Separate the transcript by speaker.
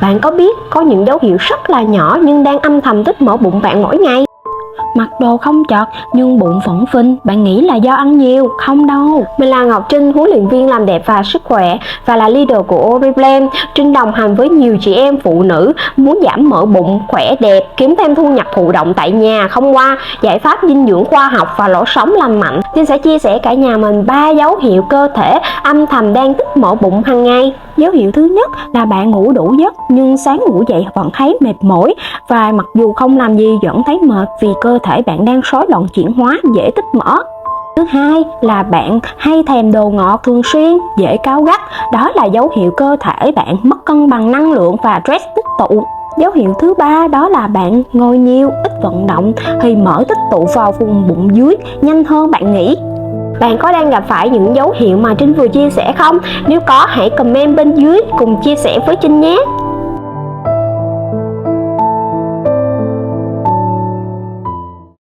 Speaker 1: Bạn có biết có những dấu hiệu rất là nhỏ nhưng đang âm thầm tích mỡ bụng bạn mỗi ngày?
Speaker 2: Mặc đồ không chật nhưng bụng phồng phình, bạn nghĩ là do ăn nhiều? Không đâu.
Speaker 1: Mình là Ngọc Trinh, huấn luyện viên làm đẹp và sức khỏe và là leader của Oriflame. Trinh đồng hành với nhiều chị em phụ nữ muốn giảm mỡ bụng, khỏe đẹp, kiếm thêm thu nhập thụ động tại nhà không qua giải pháp dinh dưỡng khoa học và lối sống lành mạnh. Trinh sẽ chia sẻ cả nhà mình 3 dấu hiệu cơ thể âm thầm đang tích mỡ bụng hàng ngày.
Speaker 2: Dấu hiệu thứ nhất là bạn ngủ đủ giấc nhưng sáng ngủ dậy vẫn thấy mệt mỏi, và mặc dù không làm gì vẫn thấy mệt vì cơ thể bạn đang rối loạn chuyển hóa, dễ tích mỡ. Thứ hai là bạn hay thèm đồ ngọt thường xuyên, dễ cáu gắt. Đó là dấu hiệu cơ thể bạn mất cân bằng năng lượng và stress tích tụ. Dấu hiệu thứ ba đó là bạn ngồi nhiều, ít vận động thì mỡ tích tụ vào vùng bụng dưới nhanh hơn bạn nghĩ.
Speaker 1: Bạn có đang gặp phải những dấu hiệu mà Trinh vừa chia sẻ không? Nếu có, hãy comment bên dưới cùng chia sẻ với Trinh nhé.